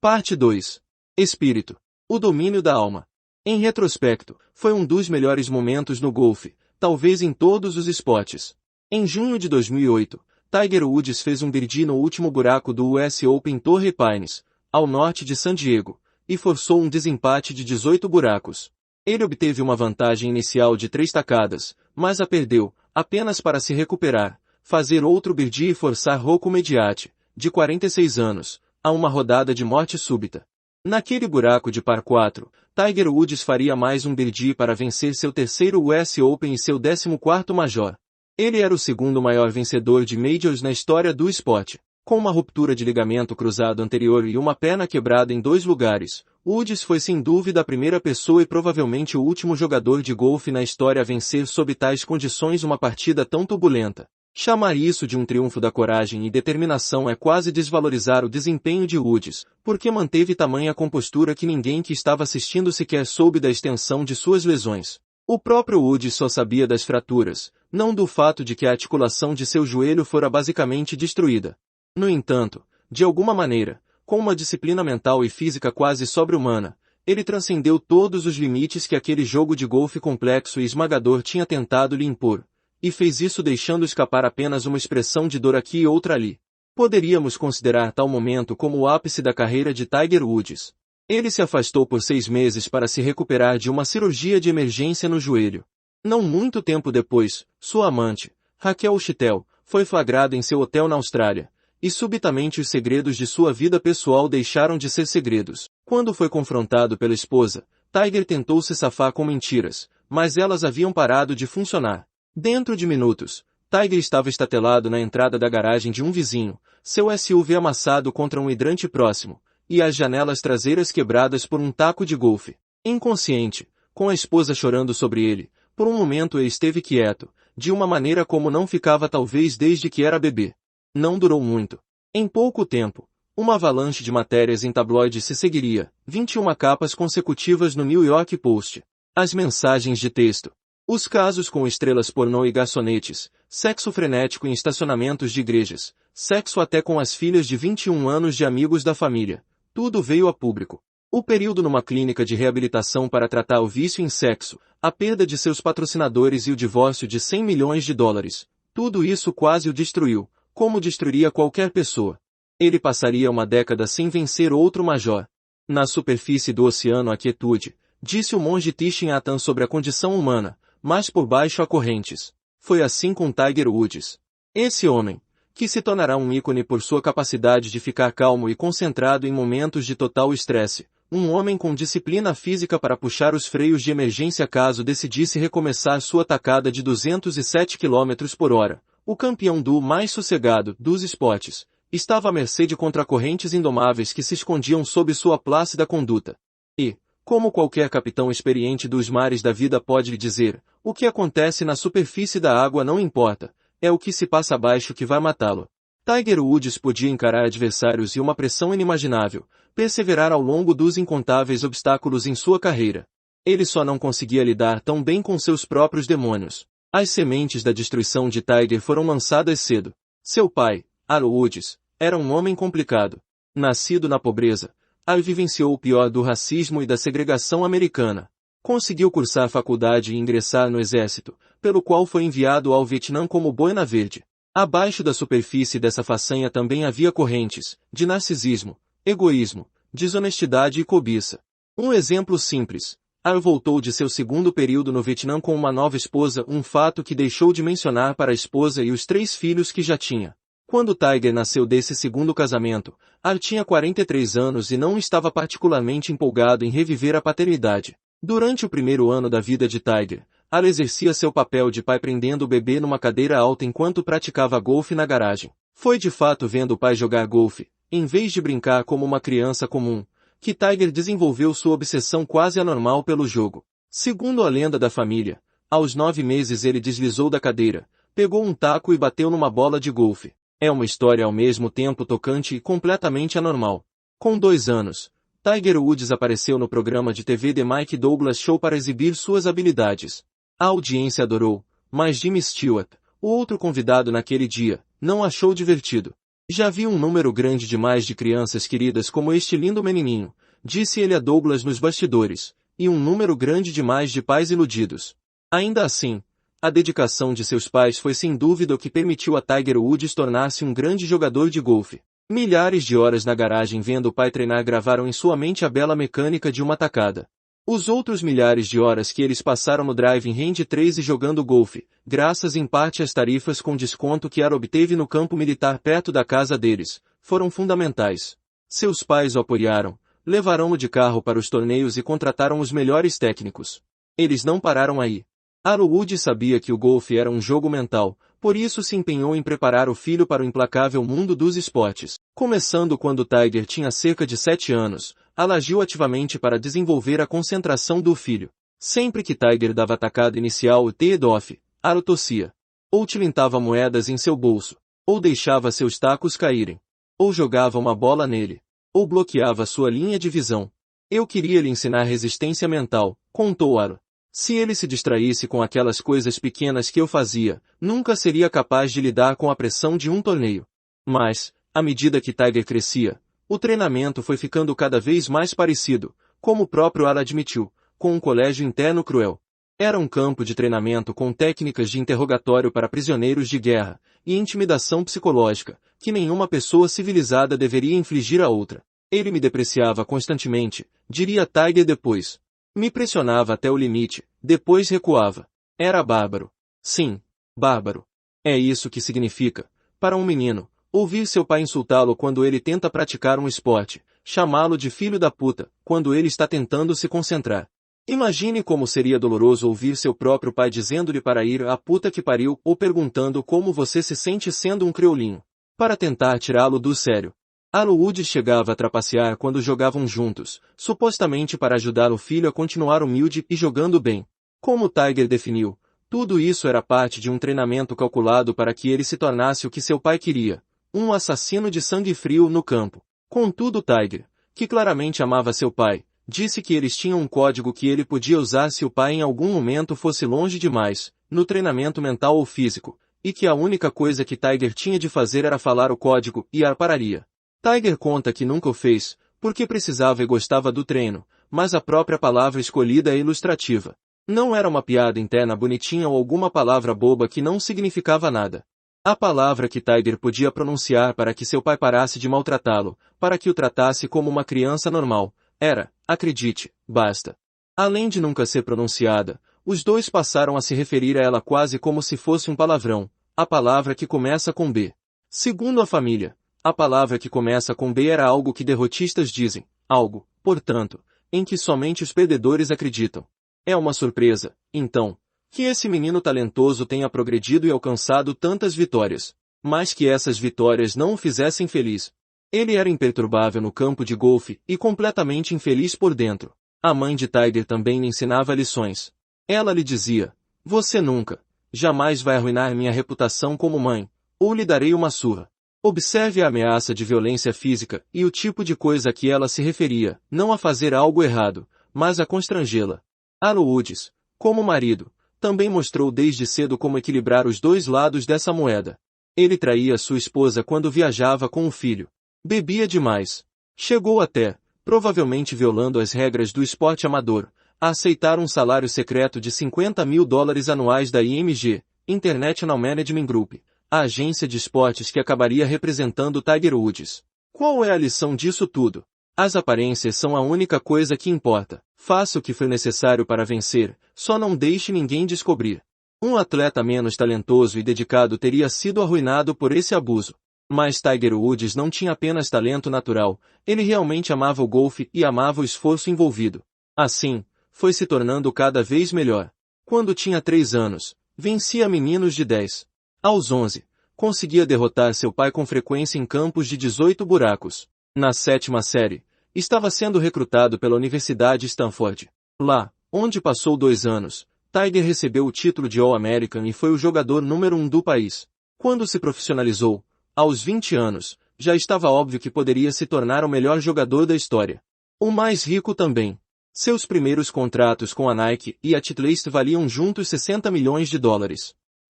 Parte 2. Espírito. O domínio da alma. Em retrospecto, foi um dos melhores momentos no golfe, talvez em todos os esportes. Em junho de 2008, Tiger Woods fez um birdie no último buraco do US Open Torrey Pines, ao norte de San Diego, e forçou um desempate de 18 buracos. Ele obteve uma vantagem inicial de 3 tacadas, mas a perdeu, apenas para se recuperar, fazer outro birdie e forçar Rocco Mediate, de 46 anos, a uma rodada de morte súbita. Naquele buraco de par 4, Tiger Woods faria mais um birdie para vencer seu terceiro US Open e seu 14º Major. Ele era o segundo maior vencedor de Majors na história do esporte. Com uma ruptura de ligamento cruzado anterior e uma perna quebrada em 2 lugares, Woods foi sem dúvida a primeira pessoa e provavelmente o último jogador de golfe na história a vencer sob tais condições uma partida tão turbulenta. Chamar isso de um triunfo da coragem e determinação é quase desvalorizar o desempenho de Woods, porque manteve tamanha compostura que ninguém que estava assistindo sequer soube da extensão de suas lesões. O próprio Woods só sabia das fraturas, não do fato de que a articulação de seu joelho fora basicamente destruída. No entanto, de alguma maneira, com uma disciplina mental e física quase sobre-humana, ele transcendeu todos os limites que aquele jogo de golfe complexo e esmagador tinha tentado lhe impor, e fez isso deixando escapar apenas uma expressão de dor aqui e outra ali. Poderíamos considerar tal momento como o ápice da carreira de Tiger Woods. Ele se afastou por 6 meses para se recuperar de uma cirurgia de emergência no joelho. Não muito tempo depois, sua amante, Raquel Schittel, foi flagrada em seu hotel na Austrália, e subitamente os segredos de sua vida pessoal deixaram de ser segredos. Quando foi confrontado pela esposa, Tiger tentou se safar com mentiras, mas elas haviam parado de funcionar. Dentro de minutos, Tiger estava estatelado na entrada da garagem de um vizinho, seu SUV amassado contra um hidrante próximo, e as janelas traseiras quebradas por um taco de golfe. Inconsciente, com a esposa chorando sobre ele, por um momento ele esteve quieto, de uma maneira como não ficava talvez desde que era bebê. Não durou muito. Em pouco tempo, uma avalanche de matérias em tabloides se seguiria, 21 capas consecutivas no New York Post. As mensagens de texto. Os casos com estrelas pornô e garçonetes, sexo frenético em estacionamentos de igrejas, sexo até com as filhas de 21 anos de amigos da família. Tudo veio a público. O período numa clínica de reabilitação para tratar o vício em sexo, a perda de seus patrocinadores e o divórcio de 100 milhões de dólares. Tudo isso quase o destruiu, como destruiria qualquer pessoa. Ele passaria uma década sem vencer outro major. Na superfície do oceano há quietude, disse o monge Thich Nhat Hanh sobre a condição humana, mas por baixo há correntes. Foi assim com Tiger Woods. Esse homem, que se tornará um ícone por sua capacidade de ficar calmo e concentrado em momentos de total estresse, um homem com disciplina física para puxar os freios de emergência caso decidisse recomeçar sua tacada de 207 km por hora, o campeão do mais sossegado dos esportes, estava à mercê de contracorrentes indomáveis que se escondiam sob sua plácida conduta. E, como qualquer capitão experiente dos mares da vida pode lhe dizer, o que acontece na superfície da água não importa, é o que se passa abaixo que vai matá-lo. Tiger Woods podia encarar adversários e uma pressão inimaginável, perseverar ao longo dos incontáveis obstáculos em sua carreira. Ele só não conseguia lidar tão bem com seus próprios demônios. As sementes da destruição de Tiger foram lançadas cedo. Seu pai, Al Woods, era um homem complicado. Nascido na pobreza, Al vivenciou o pior do racismo e da segregação americana. Conseguiu cursar faculdade e ingressar no exército, pelo qual foi enviado ao Vietnã como boina verde. Abaixo da superfície dessa façanha também havia correntes, de narcisismo, egoísmo, desonestidade e cobiça. Um exemplo simples. Al voltou de seu segundo período no Vietnã com uma nova esposa, um fato que deixou de mencionar para a esposa e os 3 filhos que já tinha. Quando Tiger nasceu desse segundo casamento, Al tinha 43 anos e não estava particularmente empolgado em reviver a paternidade. Durante o primeiro ano da vida de Tiger, Al exercia seu papel de pai prendendo o bebê numa cadeira alta enquanto praticava golfe na garagem. Foi de fato vendo o pai jogar golfe, em vez de brincar como uma criança comum, que Tiger desenvolveu sua obsessão quase anormal pelo jogo. Segundo a lenda da família, aos 9 meses ele deslizou da cadeira, pegou um taco e bateu numa bola de golfe. É uma história ao mesmo tempo tocante e completamente anormal. Com 2 anos, Tiger Woods apareceu no programa de TV The Mike Douglas Show para exibir suas habilidades. A audiência adorou, mas Jimmy Stewart, o outro convidado naquele dia, não achou divertido. Já vi um número grande demais de crianças queridas como este lindo menininho, disse ele a Douglas nos bastidores, e um número grande demais de pais iludidos. Ainda assim, a dedicação de seus pais foi sem dúvida o que permitiu a Tiger Woods tornar-se um grande jogador de golfe. Milhares de horas na garagem vendo o pai treinar gravaram em sua mente a bela mecânica de uma tacada. Os outros milhares de horas que eles passaram no driving range 3 e jogando golfe, graças em parte às tarifas com desconto que Ara obteve no campo militar perto da casa deles, foram fundamentais. Seus pais o apoiaram, levaram-no de carro para os torneios e contrataram os melhores técnicos. Eles não pararam aí. Ara Woods sabia que o golfe era um jogo mental, por isso se empenhou em preparar o filho para o implacável mundo dos esportes. Começando quando Tiger tinha cerca de 7 anos, Ara agiu ativamente para desenvolver a concentração do filho. Sempre que Tiger dava a tacada inicial o tee-off, Ara tossia. Ou tilintava moedas em seu bolso, ou deixava seus tacos caírem, ou jogava uma bola nele, ou bloqueava sua linha de visão. Eu queria lhe ensinar resistência mental, contou Ara. Se ele se distraísse com aquelas coisas pequenas que eu fazia, nunca seria capaz de lidar com a pressão de um torneio. Mas, à medida que Tiger crescia, o treinamento foi ficando cada vez mais parecido, como o próprio Ara admitiu, com um colégio interno cruel. Era um campo de treinamento com técnicas de interrogatório para prisioneiros de guerra, e intimidação psicológica, que nenhuma pessoa civilizada deveria infligir a outra. Ele me depreciava constantemente, diria Tiger depois. Me pressionava até o limite, depois recuava. Era bárbaro. Sim, bárbaro. É isso que significa, para um menino, ouvir seu pai insultá-lo quando ele tenta praticar um esporte, chamá-lo de filho da puta, quando ele está tentando se concentrar. Imagine como seria doloroso ouvir seu próprio pai dizendo-lhe para ir à puta que pariu ou perguntando como você se sente sendo um crioulinho, para tentar tirá-lo do sério. Ara Woods chegava a trapacear quando jogavam juntos, supostamente para ajudar o filho a continuar humilde e jogando bem. Como Tiger definiu, tudo isso era parte de um treinamento calculado para que ele se tornasse o que seu pai queria, um assassino de sangue frio no campo. Contudo Tiger, que claramente amava seu pai, disse que eles tinham um código que ele podia usar se o pai em algum momento fosse longe demais, no treinamento mental ou físico, e que a única coisa que Tiger tinha de fazer era falar o código e Ara pararia. Tiger conta que nunca o fez, porque precisava e gostava do treino, mas a própria palavra escolhida é ilustrativa. Não era uma piada interna bonitinha ou alguma palavra boba que não significava nada. A palavra que Tiger podia pronunciar para que seu pai parasse de maltratá-lo, para que o tratasse como uma criança normal, era, acredite, basta. Além de nunca ser pronunciada, os dois passaram a se referir a ela quase como se fosse um palavrão, a palavra que começa com B. Segundo a família, a palavra que começa com B era algo que derrotistas dizem, algo, portanto, em que somente os perdedores acreditam. É uma surpresa, então, que esse menino talentoso tenha progredido e alcançado tantas vitórias, mas que essas vitórias não o fizessem feliz. Ele era imperturbável no campo de golfe e completamente infeliz por dentro. A mãe de Tiger também lhe ensinava lições. Ela lhe dizia, você nunca, jamais vai arruinar minha reputação como mãe, ou lhe darei uma surra. Observe a ameaça de violência física e o tipo de coisa a que ela se referia, não a fazer algo errado, mas a constrangê-la. Ara Woods, como marido, também mostrou desde cedo como equilibrar os dois lados dessa moeda. Ele traía sua esposa quando viajava com o filho. Bebia demais. Chegou até, provavelmente violando as regras do esporte amador, a aceitar um salário secreto de $50.000 anuais da IMG, International Management Group, a agência de esportes que acabaria representando Tiger Woods. Qual é a lição disso tudo? As aparências são a única coisa que importa. Faça o que for necessário para vencer, só não deixe ninguém descobrir. Um atleta menos talentoso e dedicado teria sido arruinado por esse abuso. Mas Tiger Woods não tinha apenas talento natural, ele realmente amava o golfe e amava o esforço envolvido. Assim, foi se tornando cada vez melhor. Quando tinha 3 anos, vencia meninos de 10. Aos 11, conseguia derrotar seu pai com frequência em campos de 18 buracos. Na 7ª série, estava sendo recrutado pela Universidade Stanford. Lá, onde passou 2 anos, Tiger recebeu o título de All-American e foi o jogador número 1 do país. Quando se profissionalizou, aos 20 anos, já estava óbvio que poderia se tornar o melhor jogador da história. O mais rico também. Seus primeiros contratos com a Nike e a Titleist valiam juntos $60 milhões.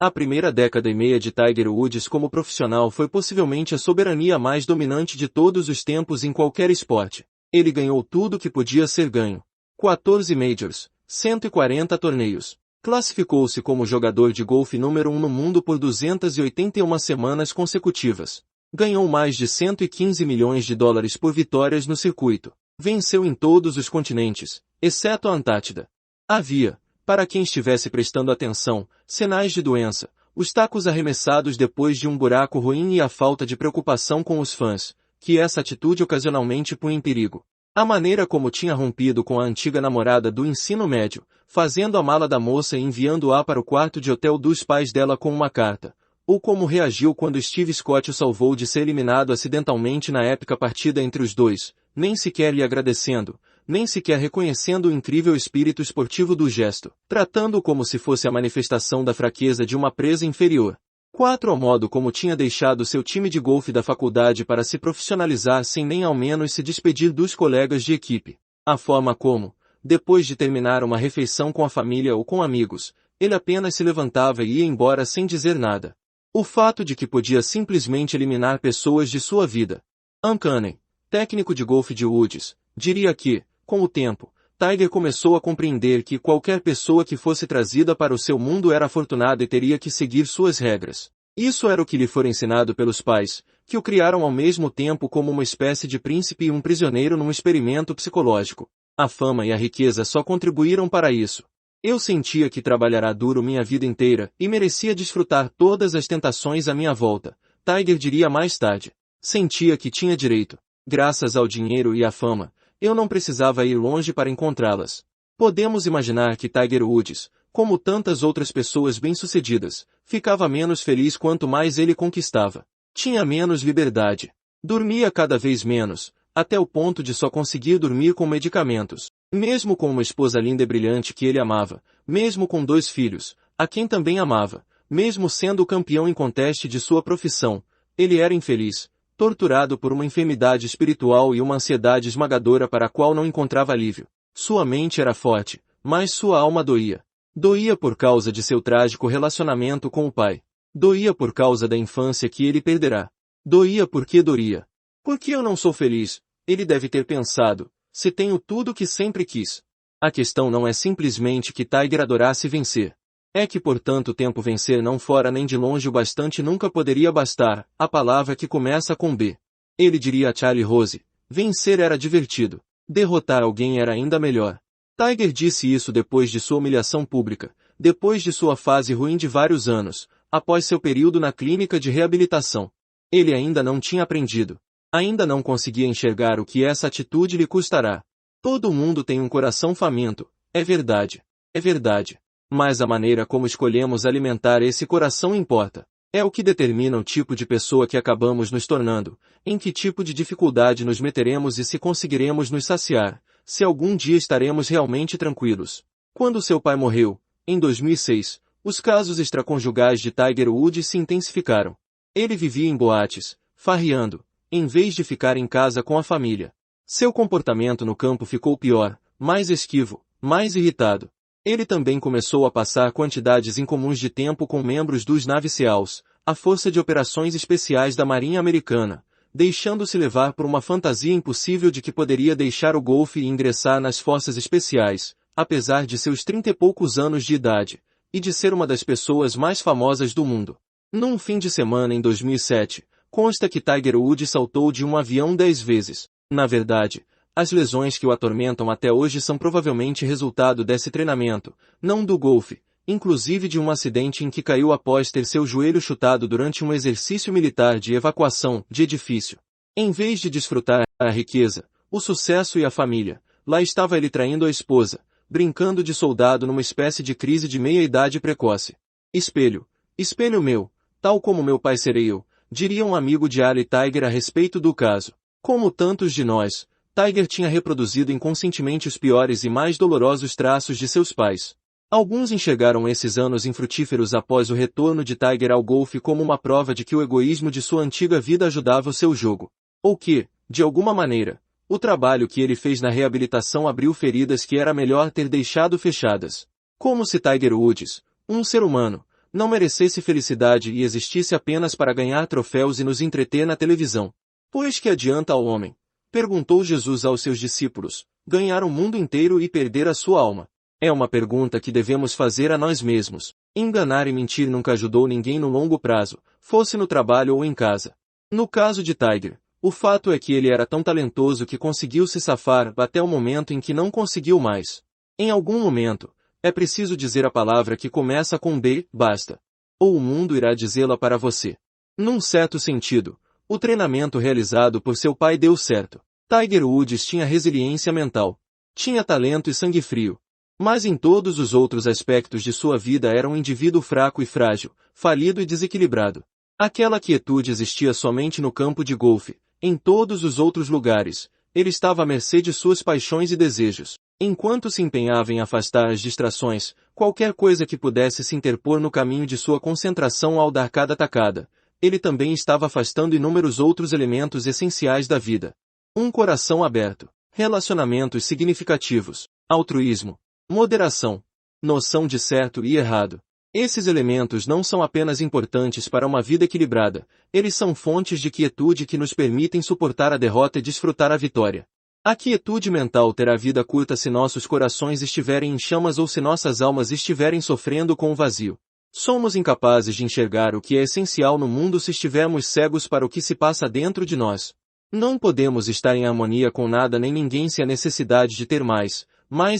A primeira década e meia de Tiger Woods como profissional foi possivelmente a soberania mais dominante de todos os tempos em qualquer esporte. Ele ganhou tudo que podia ser ganho. 14 majors, 140 torneios. Classificou-se como jogador de golfe número 1 no mundo por 281 semanas consecutivas. Ganhou mais de 115 milhões de dólares por vitórias no circuito. Venceu em todos os continentes, exceto a Antártida. Havia, para quem estivesse prestando atenção, sinais de doença, os tacos arremessados depois de um buraco ruim e a falta de preocupação com os fãs, que essa atitude ocasionalmente punha em perigo. A maneira como tinha rompido com a antiga namorada do ensino médio, fazendo a mala da moça e enviando-a para o quarto de hotel dos pais dela com uma carta. Ou como reagiu quando Steve Scott o salvou de ser eliminado acidentalmente na épica partida entre os dois, nem sequer lhe agradecendo, nem sequer reconhecendo o incrível espírito esportivo do gesto, tratando-o como se fosse a manifestação da fraqueza de uma presa inferior. 4. Ao modo como tinha deixado seu time de golfe da faculdade para se profissionalizar sem nem ao menos se despedir dos colegas de equipe. A forma como, depois de terminar uma refeição com a família ou com amigos, ele apenas se levantava e ia embora sem dizer nada. O fato de que podia simplesmente eliminar pessoas de sua vida. Uncanny, técnico de golfe de Woods, diria que, com o tempo, Tiger começou a compreender que qualquer pessoa que fosse trazida para o seu mundo era afortunada e teria que seguir suas regras. Isso era o que lhe foi ensinado pelos pais, que o criaram ao mesmo tempo como uma espécie de príncipe e um prisioneiro num experimento psicológico. A fama e a riqueza só contribuíram para isso. Eu sentia que trabalhara duro minha vida inteira e merecia desfrutar todas as tentações à minha volta, Tiger diria mais tarde. Sentia que tinha direito. Graças ao dinheiro e à fama, eu não precisava ir longe para encontrá-las. Podemos imaginar que Tiger Woods, como tantas outras pessoas bem-sucedidas, ficava menos feliz quanto mais ele conquistava. Tinha menos liberdade. Dormia cada vez menos, até o ponto de só conseguir dormir com medicamentos. Mesmo com uma esposa linda e brilhante que ele amava, mesmo com 2 filhos, a quem também amava, mesmo sendo o campeão em conteste de sua profissão, ele era infeliz, torturado por uma enfermidade espiritual e uma ansiedade esmagadora para a qual não encontrava alívio. Sua mente era forte, mas sua alma doía. Doía por causa de seu trágico relacionamento com o pai. Doía por causa da infância que ele perderá. Doía porque doía. Por que eu não sou feliz? Ele deve ter pensado. Se tenho tudo o que sempre quis. A questão não é simplesmente que Tiger adorasse vencer. É que por tanto tempo vencer não fora nem de longe o bastante nunca poderia bastar, a palavra que começa com B. Ele diria a Charlie Rose, vencer era divertido. Derrotar alguém era ainda melhor. Tiger disse isso depois de sua humilhação pública, depois de sua fase ruim de vários anos, após seu período na clínica de reabilitação. Ele ainda não tinha aprendido. Ainda não conseguia enxergar o que essa atitude lhe custará. Todo mundo tem um coração faminto, é verdade. É verdade. Mas a maneira como escolhemos alimentar esse coração importa. É o que determina o tipo de pessoa que acabamos nos tornando, em que tipo de dificuldade nos meteremos e se conseguiremos nos saciar, se algum dia estaremos realmente tranquilos. Quando seu pai morreu, em 2006, os casos extraconjugais de Tiger Woods se intensificaram. Ele vivia em boates, farreando, em vez de ficar em casa com a família. Seu comportamento no campo ficou pior, mais esquivo, mais irritado. Ele também começou a passar quantidades incomuns de tempo com membros dos Navy SEALs, a Força de Operações Especiais da Marinha Americana, deixando-se levar por uma fantasia impossível de que poderia deixar o golfe e ingressar nas Forças Especiais, apesar de seus 30 e poucos anos de idade, e de ser uma das pessoas mais famosas do mundo. Num fim de semana em 2007, consta que Tiger Woods saltou de um avião 10 vezes. Na verdade, as lesões que o atormentam até hoje são provavelmente resultado desse treinamento, não do golfe, inclusive de um acidente em que caiu após ter seu joelho chutado durante um exercício militar de evacuação de edifício. Em vez de desfrutar a riqueza, o sucesso e a família, lá estava ele traindo a esposa, brincando de soldado numa espécie de crise de meia-idade precoce. Espelho, espelho meu, tal como meu pai serei eu, diria um amigo de Ali Tiger a respeito do caso. Como tantos de nós, Tiger tinha reproduzido inconscientemente os piores e mais dolorosos traços de seus pais. Alguns enxergaram esses anos infrutíferos após o retorno de Tiger ao golfe como uma prova de que o egoísmo de sua antiga vida ajudava o seu jogo. Ou que, de alguma maneira, o trabalho que ele fez na reabilitação abriu feridas que era melhor ter deixado fechadas. Como se Tiger Woods, um ser humano, não merecesse felicidade e existisse apenas para ganhar troféus e nos entreter na televisão. Pois que adianta ao homem? Perguntou Jesus aos seus discípulos, ganhar o mundo inteiro e perder a sua alma. É uma pergunta que devemos fazer a nós mesmos. Enganar e mentir nunca ajudou ninguém no longo prazo, fosse no trabalho ou em casa. No caso de Tiger, o fato é que ele era tão talentoso que conseguiu se safar até o momento em que não conseguiu mais. Em algum momento, é preciso dizer a palavra que começa com B, basta. Ou o mundo irá dizê-la para você. Num certo sentido, o treinamento realizado por seu pai deu certo. Tiger Woods tinha resiliência mental. Tinha talento e sangue frio. Mas em todos os outros aspectos de sua vida era um indivíduo fraco e frágil, falido e desequilibrado. Aquela quietude existia somente no campo de golfe. Em todos os outros lugares, ele estava à mercê de suas paixões e desejos. Enquanto se empenhava em afastar as distrações, qualquer coisa que pudesse se interpor no caminho de sua concentração ao dar cada tacada, ele também estava afastando inúmeros outros elementos essenciais da vida. Um coração aberto, relacionamentos significativos, altruísmo, moderação, noção de certo e errado. Esses elementos não são apenas importantes para uma vida equilibrada, eles são fontes de quietude que nos permitem suportar a derrota e desfrutar a vitória. A quietude mental terá vida curta se nossos corações estiverem em chamas ou se nossas almas estiverem sofrendo com o vazio. Somos incapazes de enxergar o que é essencial no mundo se estivermos cegos para o que se passa dentro de nós. Não podemos estar em harmonia com nada nem ninguém se a necessidade de ter mais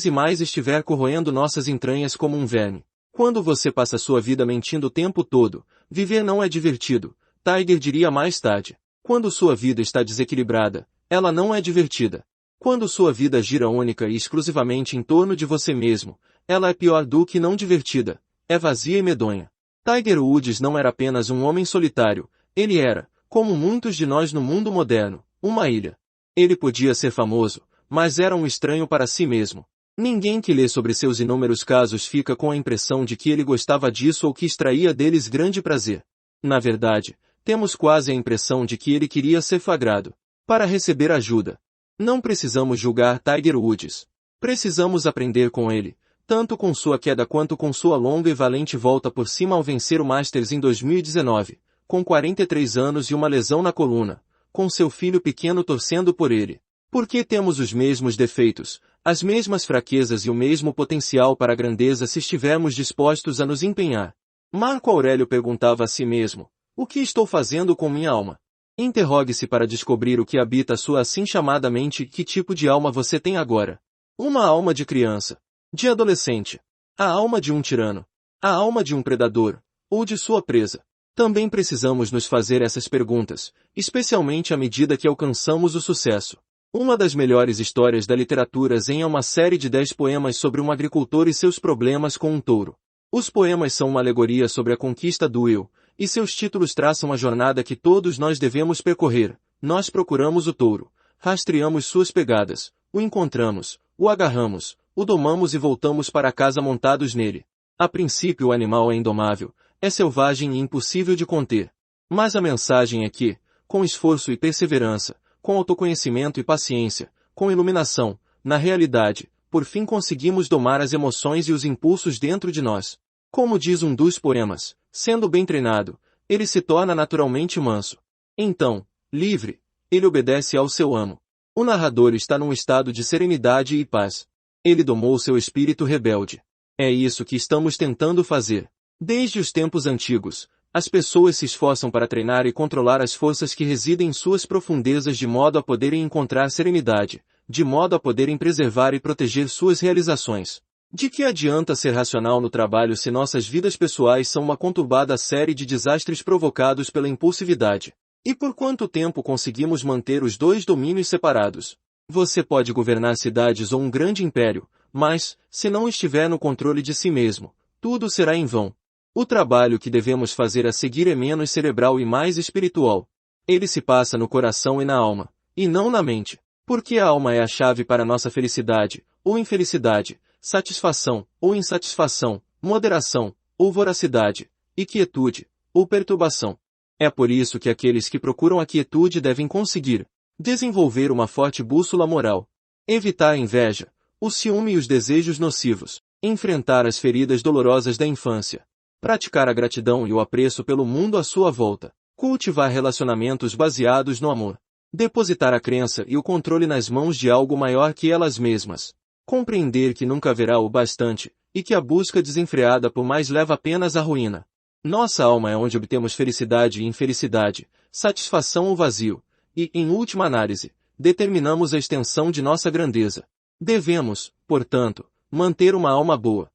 e mais estiver corroendo nossas entranhas como um verme. Quando você passa sua vida mentindo o tempo todo, viver não é divertido, Tiger diria mais tarde. Quando sua vida está desequilibrada, ela não é divertida. Quando sua vida gira única e exclusivamente em torno de você mesmo, ela é pior do que não divertida, é vazia e medonha. Tiger Woods não era apenas um homem solitário, ele era, como muitos de nós no mundo moderno, uma ilha. Ele podia ser famoso, mas era um estranho para si mesmo. Ninguém que lê sobre seus inúmeros casos fica com a impressão de que ele gostava disso ou que extraía deles grande prazer. Na verdade, temos quase a impressão de que ele queria ser flagrado, para receber ajuda. Não precisamos julgar Tiger Woods. Precisamos aprender com ele, tanto com sua queda quanto com sua longa e valente volta por cima ao vencer o Masters em 2019, com 43 anos e uma lesão na coluna, com seu filho pequeno torcendo por ele. Porque temos os mesmos defeitos, as mesmas fraquezas e o mesmo potencial para a grandeza se estivermos dispostos a nos empenhar. Marco Aurélio perguntava a si mesmo, o que estou fazendo com minha alma? Interrogue-se para descobrir o que habita a sua assim chamada mente e que tipo de alma você tem agora. Uma alma de criança, de adolescente, a alma de um tirano, a alma de um predador, ou de sua presa. Também precisamos nos fazer essas perguntas, especialmente à medida que alcançamos o sucesso. Uma das melhores histórias da literatura zen é uma série de 10 poemas sobre um agricultor e seus problemas com um touro. Os poemas são uma alegoria sobre a conquista do eu, e seus títulos traçam a jornada que todos nós devemos percorrer. Nós procuramos o touro, rastreamos suas pegadas, o encontramos, o agarramos, o domamos e voltamos para casa montados nele. A princípio o animal é indomável, é selvagem e impossível de conter. Mas a mensagem é que, com esforço e perseverança, com autoconhecimento e paciência, com iluminação, na realidade, por fim conseguimos domar as emoções e os impulsos dentro de nós. Como diz um dos poemas, sendo bem treinado, ele se torna naturalmente manso. Então, livre, ele obedece ao seu amo. O narrador está num estado de serenidade e paz. Ele domou seu espírito rebelde. É isso que estamos tentando fazer. Desde os tempos antigos, as pessoas se esforçam para treinar e controlar as forças que residem em suas profundezas de modo a poderem encontrar serenidade, de modo a poderem preservar e proteger suas realizações. De que adianta ser racional no trabalho se nossas vidas pessoais são uma conturbada série de desastres provocados pela impulsividade? E por quanto tempo conseguimos manter os dois domínios separados? Você pode governar cidades ou um grande império, mas, se não estiver no controle de si mesmo, tudo será em vão. O trabalho que devemos fazer a seguir é menos cerebral e mais espiritual. Ele se passa no coração e na alma, e não na mente. Porque a alma é a chave para nossa felicidade, ou infelicidade, satisfação, ou insatisfação, moderação, ou voracidade, e quietude, ou perturbação. É por isso que aqueles que procuram a quietude devem conseguir desenvolver uma forte bússola moral, evitar a inveja, o ciúme e os desejos nocivos, enfrentar as feridas dolorosas da infância, praticar a gratidão e o apreço pelo mundo à sua volta, cultivar relacionamentos baseados no amor, depositar a crença e o controle nas mãos de algo maior que elas mesmas, compreender que nunca haverá o bastante, e que a busca desenfreada por mais leva apenas à ruína. Nossa alma é onde obtemos felicidade e infelicidade, satisfação ou vazio, e, em última análise, determinamos a extensão de nossa grandeza. Devemos, portanto, manter uma alma boa.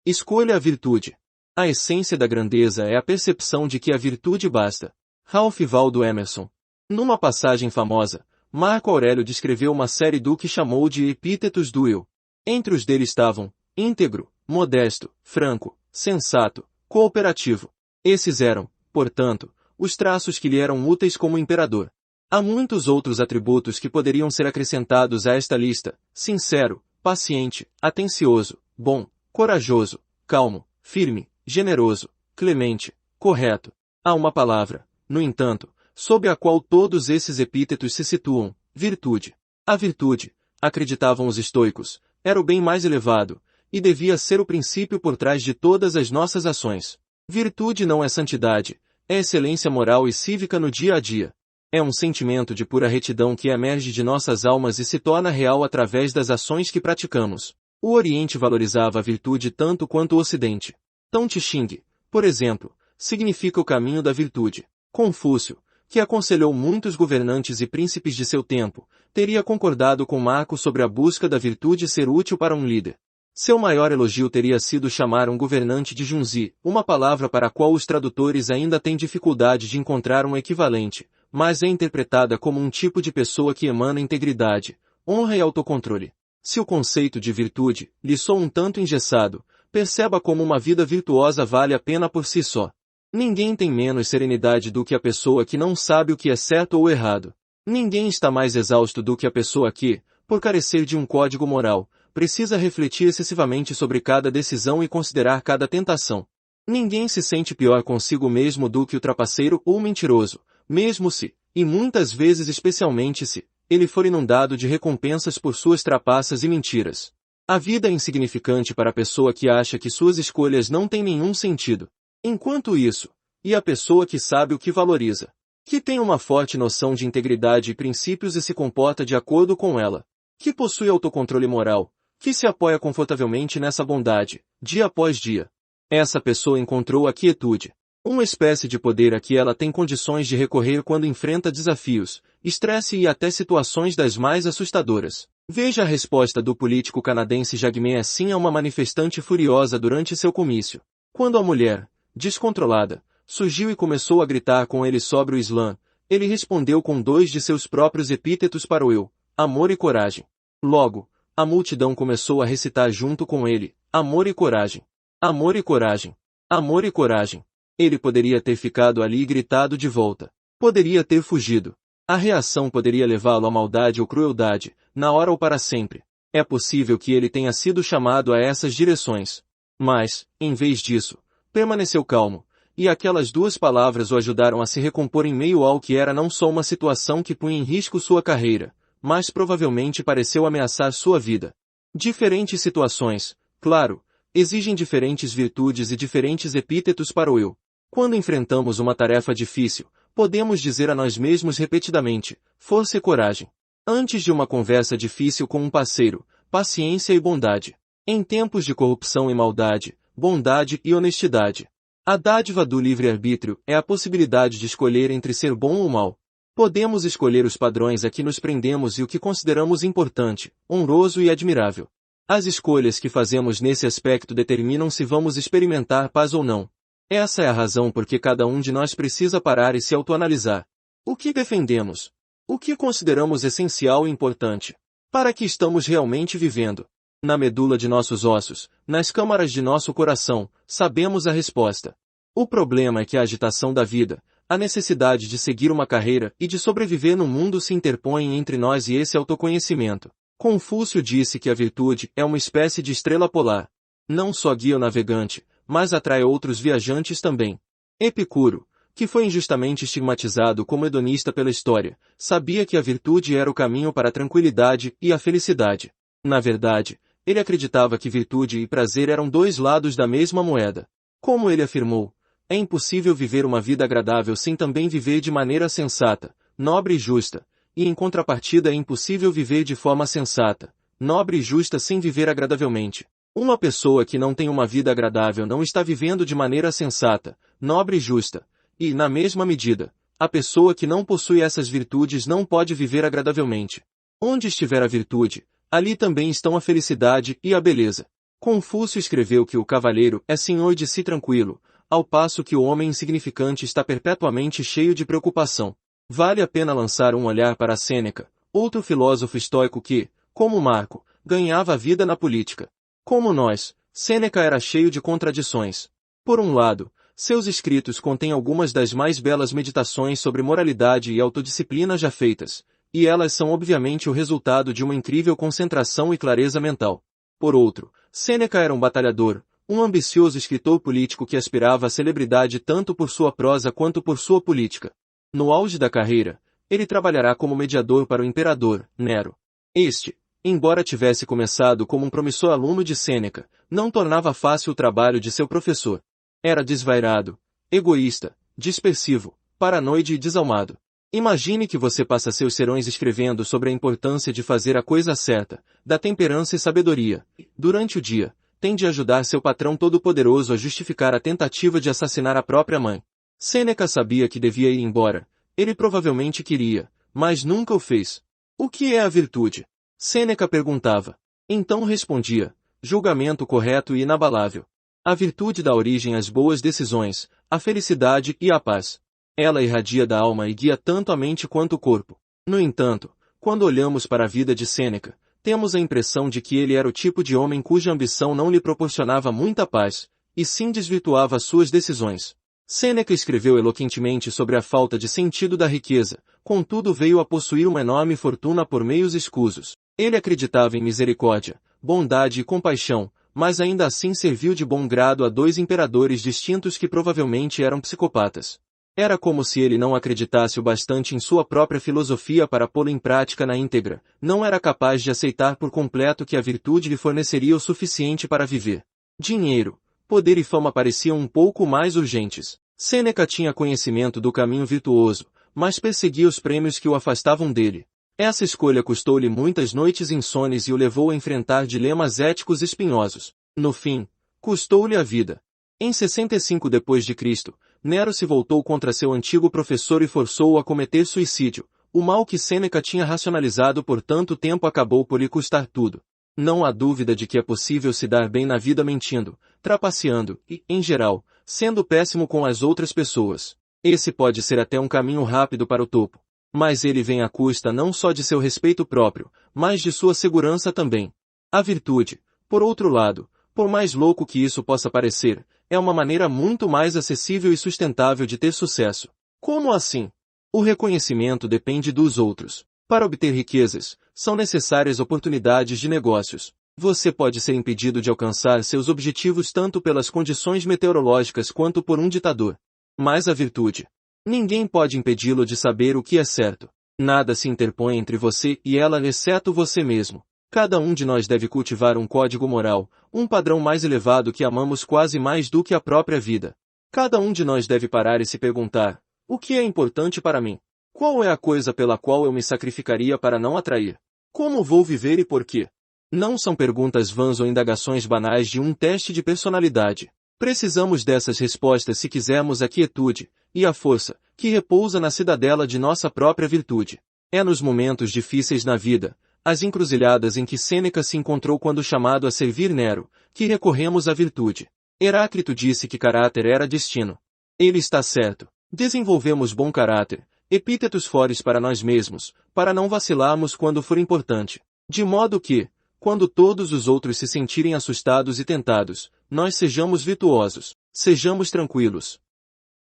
Escolha a virtude. A essência da grandeza é a percepção de que a virtude basta. Ralph Waldo Emerson. Numa passagem famosa, Marco Aurélio descreveu uma série do que chamou de epítetos do eu. Entre os dele estavam íntegro, modesto, franco, sensato, cooperativo. Esses eram, portanto, os traços que lhe eram úteis como imperador. Há muitos outros atributos que poderiam ser acrescentados a esta lista: sincero, paciente, atencioso, bom, corajoso, calmo, firme, generoso, clemente, correto. Há uma palavra, no entanto, sob a qual todos esses epítetos se situam: virtude. A virtude, acreditavam os estoicos, era o bem mais elevado, e devia ser o princípio por trás de todas as nossas ações. Virtude não é santidade, é excelência moral e cívica no dia a dia. É um sentimento de pura retidão que emerge de nossas almas e se torna real através das ações que praticamos. O Oriente valorizava a virtude tanto quanto o Ocidente. Tao Te Ching, por exemplo, significa o caminho da virtude. Confúcio, que aconselhou muitos governantes e príncipes de seu tempo, teria concordado com Marco sobre a busca da virtude ser útil para um líder. Seu maior elogio teria sido chamar um governante de junzi, uma palavra para a qual os tradutores ainda têm dificuldade de encontrar um equivalente, mas é interpretada como um tipo de pessoa que emana integridade, honra e autocontrole. Se o conceito de virtude lhe soa um tanto engessado, perceba como uma vida virtuosa vale a pena por si só. Ninguém tem menos serenidade do que a pessoa que não sabe o que é certo ou errado. Ninguém está mais exausto do que a pessoa que, por carecer de um código moral, precisa refletir excessivamente sobre cada decisão e considerar cada tentação. Ninguém se sente pior consigo mesmo do que o trapaceiro ou mentiroso, mesmo se, e muitas vezes especialmente se, ele for inundado de recompensas por suas trapaças e mentiras. A vida é insignificante para a pessoa que acha que suas escolhas não têm nenhum sentido. Enquanto isso, e a pessoa que sabe o que valoriza, que tem uma forte noção de integridade e princípios e se comporta de acordo com ela, que possui autocontrole moral, que se apoia confortavelmente nessa bondade, dia após dia. Essa pessoa encontrou a quietude, uma espécie de poder a que ela tem condições de recorrer quando enfrenta desafios, estresse e até situações das mais assustadoras. Veja a resposta do político canadense Jagmeet Singh a uma manifestante furiosa durante seu comício. Quando a mulher, descontrolada, surgiu e começou a gritar com ele sobre o Islã, ele respondeu com dois de seus próprios epítetos para o eu: amor e coragem. Logo, a multidão começou a recitar junto com ele: amor e coragem. Amor e coragem. Amor e coragem. Ele poderia ter ficado ali e gritado de volta. Poderia ter fugido. A reação poderia levá-lo à maldade ou crueldade, na hora ou para sempre. É possível que ele tenha sido chamado a essas direções. Mas, em vez disso, permaneceu calmo, e aquelas duas palavras o ajudaram a se recompor em meio ao que era não só uma situação que punha em risco sua carreira, mas provavelmente pareceu ameaçar sua vida. Diferentes situações, claro, exigem diferentes virtudes e diferentes epítetos para o eu. Quando enfrentamos uma tarefa difícil, podemos dizer a nós mesmos repetidamente: força e coragem. Antes de uma conversa difícil com um parceiro, paciência e bondade. Em tempos de corrupção e maldade, bondade e honestidade. A dádiva do livre-arbítrio é a possibilidade de escolher entre ser bom ou mal. Podemos escolher os padrões a que nos prendemos e o que consideramos importante, honroso e admirável. As escolhas que fazemos nesse aspecto determinam se vamos experimentar paz ou não. Essa é a razão por que cada um de nós precisa parar e se autoanalisar. O que defendemos? O que consideramos essencial e importante? Para que estamos realmente vivendo? Na medula de nossos ossos, nas câmaras de nosso coração, sabemos a resposta. O problema é que a agitação da vida, a necessidade de seguir uma carreira e de sobreviver no mundo se interpõem entre nós e esse autoconhecimento. Confúcio disse que a virtude é uma espécie de estrela polar. Não só guia o navegante, mas atrai outros viajantes também. Epicuro, que foi injustamente estigmatizado como hedonista pela história, sabia que a virtude era o caminho para a tranquilidade e a felicidade. Na verdade, ele acreditava que virtude e prazer eram dois lados da mesma moeda. Como ele afirmou, é impossível viver uma vida agradável sem também viver de maneira sensata, nobre e justa, e em contrapartida é impossível viver de forma sensata, nobre e justa sem viver agradavelmente. Uma pessoa que não tem uma vida agradável não está vivendo de maneira sensata, nobre e justa, e, na mesma medida, a pessoa que não possui essas virtudes não pode viver agradavelmente. Onde estiver a virtude, ali também estão a felicidade e a beleza. Confúcio escreveu que o cavalheiro é senhor de si tranquilo, ao passo que o homem insignificante está perpetuamente cheio de preocupação. Vale a pena lançar um olhar para Sêneca, outro filósofo estoico que, como Marco, ganhava a vida na política. Como nós, Sêneca era cheio de contradições. Por um lado, seus escritos contêm algumas das mais belas meditações sobre moralidade e autodisciplina já feitas, e elas são obviamente o resultado de uma incrível concentração e clareza mental. Por outro, Sêneca era um batalhador, um ambicioso escritor político que aspirava à celebridade tanto por sua prosa quanto por sua política. No auge da carreira, ele trabalhará como mediador para o imperador, Nero. Este, embora tivesse começado como um promissor aluno de Sêneca, não tornava fácil o trabalho de seu professor. Era desvairado, egoísta, dispersivo, paranoide e desalmado. Imagine que você passa seus serões escrevendo sobre a importância de fazer a coisa certa, da temperança e sabedoria. Durante o dia, tem de ajudar seu patrão todo-poderoso a justificar a tentativa de assassinar a própria mãe. Sêneca sabia que devia ir embora. Ele provavelmente queria, mas nunca o fez. O que é a virtude? Sêneca perguntava. Então respondia, julgamento correto e inabalável. A virtude dá origem às boas decisões, à felicidade e à paz. Ela irradia da alma e guia tanto a mente quanto o corpo. No entanto, quando olhamos para a vida de Sêneca, temos a impressão de que ele era o tipo de homem cuja ambição não lhe proporcionava muita paz, e sim desvirtuava suas decisões. Sêneca escreveu eloquentemente sobre a falta de sentido da riqueza, contudo veio a possuir uma enorme fortuna por meios escusos. Ele acreditava em misericórdia, bondade e compaixão, mas ainda assim serviu de bom grado a dois imperadores distintos que provavelmente eram psicopatas. Era como se ele não acreditasse o bastante em sua própria filosofia para pô-la em prática na íntegra, não era capaz de aceitar por completo que a virtude lhe forneceria o suficiente para viver. Dinheiro, poder e fama pareciam um pouco mais urgentes. Sêneca tinha conhecimento do caminho virtuoso, mas perseguia os prêmios que o afastavam dele. Essa escolha custou-lhe muitas noites insones e o levou a enfrentar dilemas éticos espinhosos. No fim, custou-lhe a vida. Em 65 d.C., Nero se voltou contra seu antigo professor e forçou-o a cometer suicídio. O mal que Sêneca tinha racionalizado por tanto tempo acabou por lhe custar tudo. Não há dúvida de que é possível se dar bem na vida mentindo, trapaceando e, em geral, sendo péssimo com as outras pessoas. Esse pode ser até um caminho rápido para o topo. Mas ele vem à custa não só de seu respeito próprio, mas de sua segurança também. A virtude, por outro lado, por mais louco que isso possa parecer, é uma maneira muito mais acessível e sustentável de ter sucesso. Como assim? O reconhecimento depende dos outros. Para obter riquezas, são necessárias oportunidades de negócios. Você pode ser impedido de alcançar seus objetivos tanto pelas condições meteorológicas quanto por um ditador. Mas a virtude. Ninguém pode impedi-lo de saber o que é certo. Nada se interpõe entre você e ela exceto você mesmo. Cada um de nós deve cultivar um código moral, um padrão mais elevado que amamos quase mais do que a própria vida. Cada um de nós deve parar e se perguntar, o que é importante para mim? Qual é a coisa pela qual eu me sacrificaria para não atrair? Como vou viver e por quê? Não são perguntas vãs ou indagações banais de um teste de personalidade. Precisamos dessas respostas se quisermos a quietude e a força que repousa na cidadela de nossa própria virtude. É nos momentos difíceis na vida, as encruzilhadas em que Sêneca se encontrou quando chamado a servir Nero, que recorremos à virtude. Heráclito disse que caráter era destino. Ele está certo. Desenvolvemos bom caráter, epítetos fores para nós mesmos, para não vacilarmos quando for importante. De modo que, quando todos os outros se sentirem assustados e tentados, nós sejamos virtuosos, sejamos tranquilos.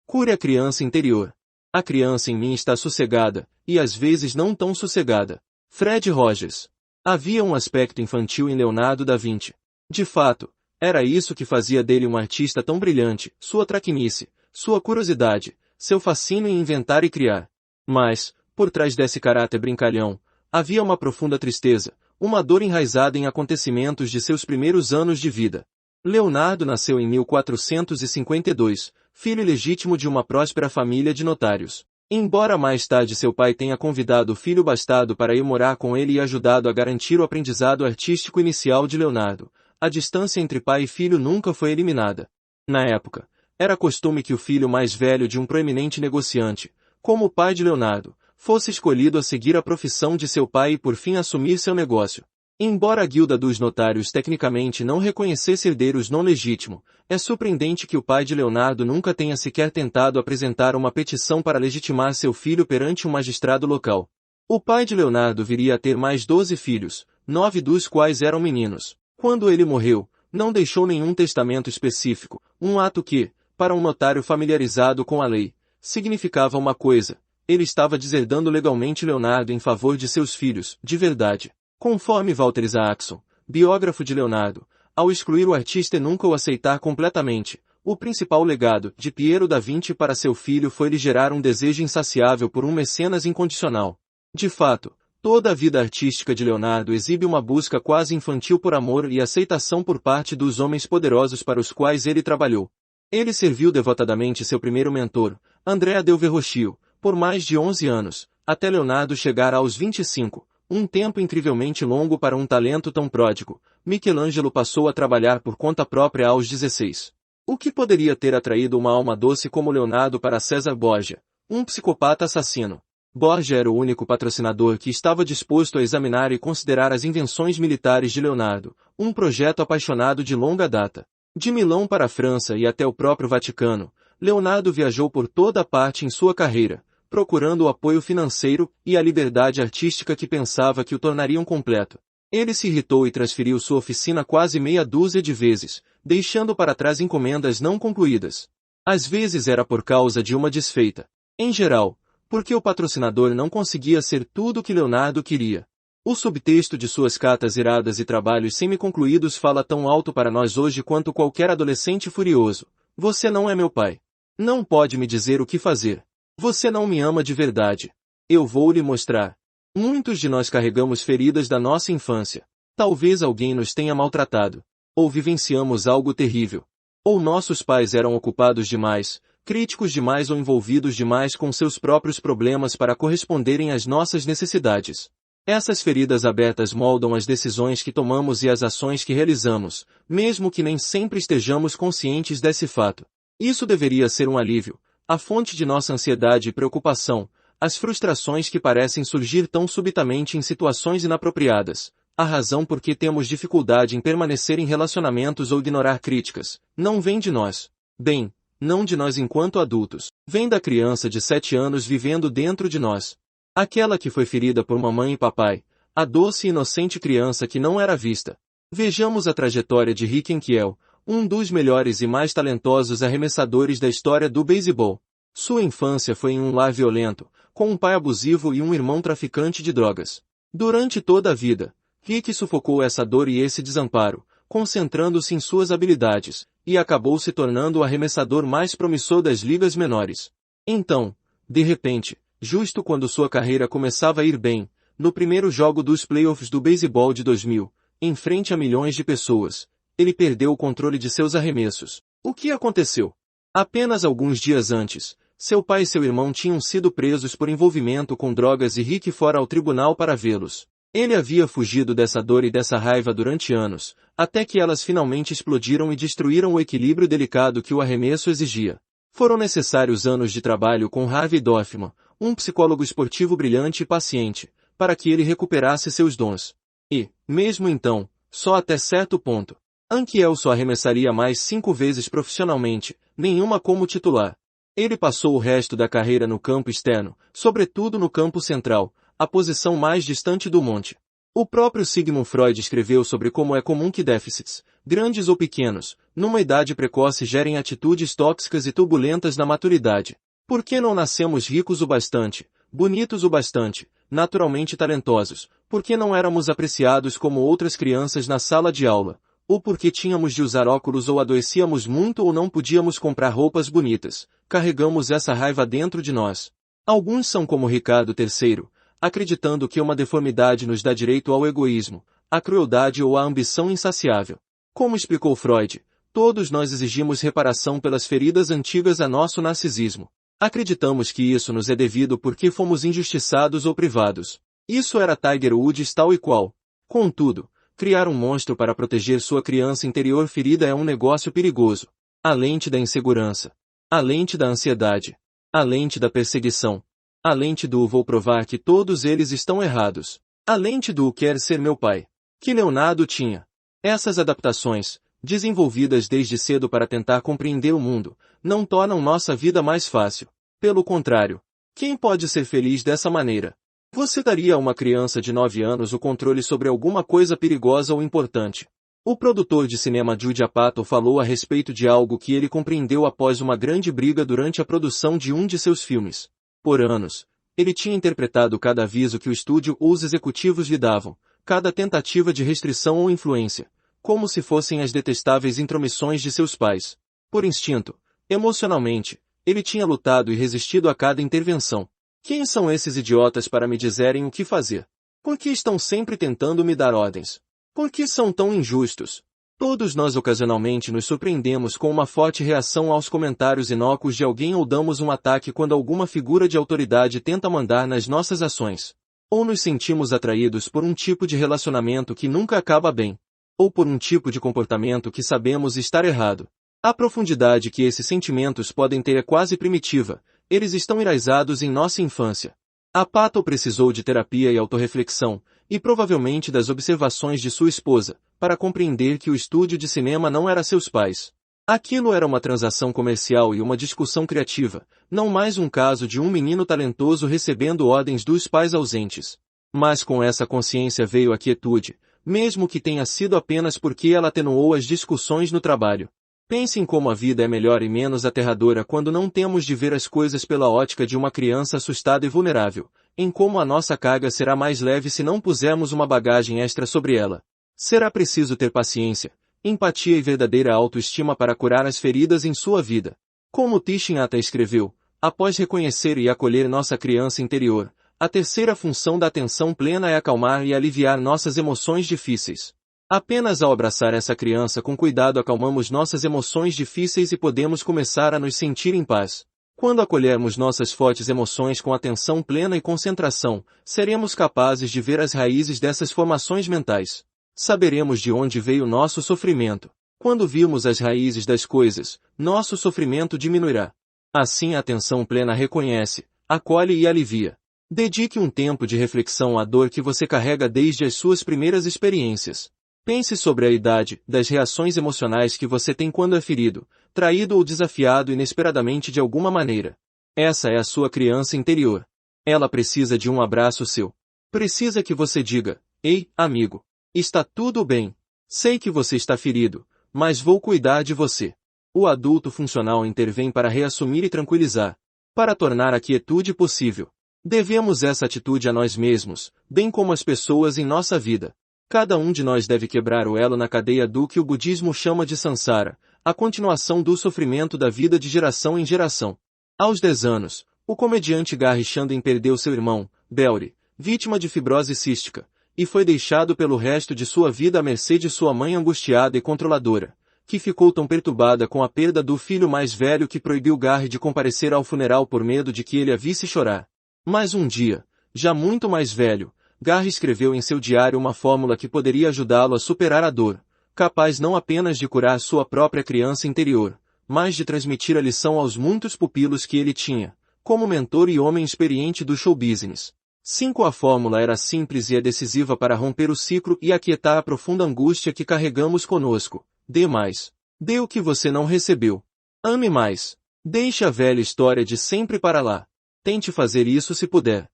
Cure a criança interior. A criança em mim está sossegada, e às vezes não tão sossegada. Fred Rogers. Havia um aspecto infantil em Leonardo da Vinci. De fato, era isso que fazia dele um artista tão brilhante, sua traquinice, sua curiosidade, seu fascínio em inventar e criar. Mas, por trás desse caráter brincalhão, havia uma profunda tristeza, uma dor enraizada em acontecimentos de seus primeiros anos de vida. Leonardo nasceu em 1452, filho ilegítimo de uma próspera família de notários. Embora mais tarde seu pai tenha convidado o filho bastardo para ir morar com ele e ajudado a garantir o aprendizado artístico inicial de Leonardo, a distância entre pai e filho nunca foi eliminada. Na época, era costume que o filho mais velho de um proeminente negociante, como o pai de Leonardo, fosse escolhido a seguir a profissão de seu pai e por fim assumir seu negócio. Embora a guilda dos notários tecnicamente não reconhecesse herdeiros não legítimos, é surpreendente que o pai de Leonardo nunca tenha sequer tentado apresentar uma petição para legitimar seu filho perante um magistrado local. O pai de Leonardo viria a ter mais 12 filhos, 9 dos quais eram meninos. Quando ele morreu, não deixou nenhum testamento específico, um ato que, para um notário familiarizado com a lei, significava uma coisa: ele estava deserdando legalmente Leonardo em favor de seus filhos, de verdade. Conforme Walter Isaacson, biógrafo de Leonardo, ao excluir o artista e nunca o aceitar completamente, o principal legado de Piero da Vinci para seu filho foi lhe gerar um desejo insaciável por um mecenas incondicional. De fato, toda a vida artística de Leonardo exibe uma busca quase infantil por amor e aceitação por parte dos homens poderosos para os quais ele trabalhou. Ele serviu devotadamente seu primeiro mentor, Andrea del Verrocchio, por mais de 11 anos, até Leonardo chegar aos 25. Um tempo incrivelmente longo para um talento tão pródigo. Michelangelo passou a trabalhar por conta própria aos 16. O que poderia ter atraído uma alma doce como Leonardo para César Borgia, um psicopata assassino? Borgia era o único patrocinador que estava disposto a examinar e considerar as invenções militares de Leonardo, um projeto apaixonado de longa data. De Milão para a França e até o próprio Vaticano, Leonardo viajou por toda a parte em sua carreira, procurando o apoio financeiro e a liberdade artística que pensava que o tornariam completo. Ele se irritou e transferiu sua oficina quase meia dúzia de vezes, deixando para trás encomendas não concluídas. Às vezes era por causa de uma desfeita. Em geral, porque o patrocinador não conseguia ser tudo o que Leonardo queria. O subtexto de suas cartas iradas e trabalhos semi-concluídos fala tão alto para nós hoje quanto qualquer adolescente furioso. Você não é meu pai. Não pode me dizer o que fazer. Você não me ama de verdade. Eu vou lhe mostrar. Muitos de nós carregamos feridas da nossa infância. Talvez alguém nos tenha maltratado. Ou vivenciamos algo terrível. Ou nossos pais eram ocupados demais, críticos demais ou envolvidos demais com seus próprios problemas para corresponderem às nossas necessidades. Essas feridas abertas moldam as decisões que tomamos e as ações que realizamos, mesmo que nem sempre estejamos conscientes desse fato. Isso deveria ser um alívio. A fonte de nossa ansiedade e preocupação, as frustrações que parecem surgir tão subitamente em situações inapropriadas, a razão por que temos dificuldade em permanecer em relacionamentos ou ignorar críticas, não vem de nós. Bem, não de nós enquanto adultos, vem da criança de 7 anos vivendo dentro de nós. Aquela que foi ferida por mamãe e papai, a doce e inocente criança que não era vista. Vejamos a trajetória de Rick Ankiel, um dos melhores e mais talentosos arremessadores da história do beisebol. Sua infância foi em um lar violento, com um pai abusivo e um irmão traficante de drogas. Durante toda a vida, Rick sufocou essa dor e esse desamparo, concentrando-se em suas habilidades, e acabou se tornando o arremessador mais promissor das ligas menores. Então, de repente, justo quando sua carreira começava a ir bem, no primeiro jogo dos playoffs do beisebol de 2000, em frente a milhões de pessoas, ele perdeu o controle de seus arremessos. O que aconteceu? Apenas alguns dias antes, seu pai e seu irmão tinham sido presos por envolvimento com drogas e Rick fora ao tribunal para vê-los. Ele havia fugido dessa dor e dessa raiva durante anos, até que elas finalmente explodiram e destruíram o equilíbrio delicado que o arremesso exigia. Foram necessários anos de trabalho com Harvey Dorfman, um psicólogo esportivo brilhante e paciente, para que ele recuperasse seus dons. E, mesmo então, só até certo ponto. Ankiel só arremessaria mais 5 vezes profissionalmente, nenhuma como titular. Ele passou o resto da carreira no campo externo, sobretudo no campo central, a posição mais distante do monte. O próprio Sigmund Freud escreveu sobre como é comum que déficits, grandes ou pequenos, numa idade precoce gerem atitudes tóxicas e turbulentas na maturidade. Por que não nascemos ricos o bastante, bonitos o bastante, naturalmente talentosos? Por que não éramos apreciados como outras crianças na sala de aula? Ou porque tínhamos de usar óculos ou adoecíamos muito ou não podíamos comprar roupas bonitas? Carregamos essa raiva dentro de nós. Alguns são como Ricardo III, acreditando que uma deformidade nos dá direito ao egoísmo, à crueldade ou à ambição insaciável. Como explicou Freud, Todos nós exigimos reparação pelas feridas antigas a nosso narcisismo. Acreditamos que isso nos é devido porque fomos injustiçados ou privados. Isso era Tiger Woods tal e qual. Contudo, criar um monstro para proteger sua criança interior ferida é um negócio perigoso. A lente da insegurança. A lente da ansiedade. A lente da perseguição. A lente do vou provar que todos eles estão errados. A lente do quer ser meu pai. Que Leonardo tinha. Essas adaptações, desenvolvidas desde cedo para tentar compreender o mundo, não tornam nossa vida mais fácil. Pelo contrário, quem pode ser feliz dessa maneira? Você daria a uma criança de 9 anos o controle sobre alguma coisa perigosa ou importante? O produtor de cinema Judd Apatow falou a respeito de algo que ele compreendeu após uma grande briga durante a produção de um de seus filmes. Por anos, ele tinha interpretado cada aviso que o estúdio ou os executivos lhe davam, cada tentativa de restrição ou influência, como se fossem as detestáveis intromissões de seus pais. Por instinto, emocionalmente, ele tinha lutado e resistido a cada intervenção. Quem são esses idiotas para me dizerem o que fazer? Por que estão sempre tentando me dar ordens? Por que são tão injustos? Todos nós ocasionalmente nos surpreendemos com uma forte reação aos comentários inócuos de alguém ou damos um ataque quando alguma figura de autoridade tenta mandar nas nossas ações. Ou nos sentimos atraídos por um tipo de relacionamento que nunca acaba bem. Ou por um tipo de comportamento que sabemos estar errado. A profundidade que esses sentimentos podem ter é quase primitiva, eles estão enraizados em nossa infância. Apatow precisou de terapia e autorreflexão, e provavelmente das observações de sua esposa, para compreender que o estúdio de cinema não era seus pais. Aquilo era uma transação comercial e uma discussão criativa, não mais um caso de um menino talentoso recebendo ordens dos pais ausentes. Mas com essa consciência veio a quietude, mesmo que tenha sido apenas porque ela atenuou as discussões no trabalho. Pense em como a vida é melhor e menos aterradora quando não temos de ver as coisas pela ótica de uma criança assustada e vulnerável, em como a nossa carga será mais leve se não pusermos uma bagagem extra sobre ela. Será preciso ter paciência, empatia e verdadeira autoestima para curar as feridas em sua vida. Como Thich Nhat Hanh escreveu, após reconhecer e acolher nossa criança interior, a terceira função da atenção plena é acalmar e aliviar nossas emoções difíceis. Apenas ao abraçar essa criança com cuidado acalmamos nossas emoções difíceis e podemos começar a nos sentir em paz. Quando acolhermos nossas fortes emoções com atenção plena e concentração, seremos capazes de ver as raízes dessas formações mentais. Saberemos de onde veio nosso sofrimento. Quando virmos as raízes das coisas, nosso sofrimento diminuirá. Assim a atenção plena reconhece, acolhe e alivia. Dedique um tempo de reflexão à dor que você carrega desde as suas primeiras experiências. Pense sobre a idade, das reações emocionais que você tem quando é ferido, traído ou desafiado inesperadamente de alguma maneira. Essa é a sua criança interior. Ela precisa de um abraço seu. Precisa que você diga, ei, amigo, está tudo bem. Sei que você está ferido, mas vou cuidar de você. O adulto funcional intervém para reassumir e tranquilizar, para tornar a quietude possível. Devemos essa atitude a nós mesmos, bem como às pessoas em nossa vida. Cada um de nós deve quebrar o elo na cadeia do que o budismo chama de samsara, a continuação do sofrimento da vida de geração em geração. Aos 10 anos, o comediante Garry Shandling perdeu seu irmão, Belry, vítima de fibrose cística, e foi deixado pelo resto de sua vida à mercê de sua mãe angustiada e controladora, que ficou tão perturbada com a perda do filho mais velho que proibiu Garry de comparecer ao funeral por medo de que ele a visse chorar. Mas um dia, já muito mais velho, Garry escreveu em seu diário uma fórmula que poderia ajudá-lo a superar a dor, capaz não apenas de curar sua própria criança interior, mas de transmitir a lição aos muitos pupilos que ele tinha, como mentor e homem experiente do show business. 5. A fórmula era simples e é decisiva para romper o ciclo e aquietar a profunda angústia que carregamos conosco. Dê mais. Dê o que você não recebeu. Ame mais. Deixe a velha história de sempre para lá. Tente fazer isso se puder.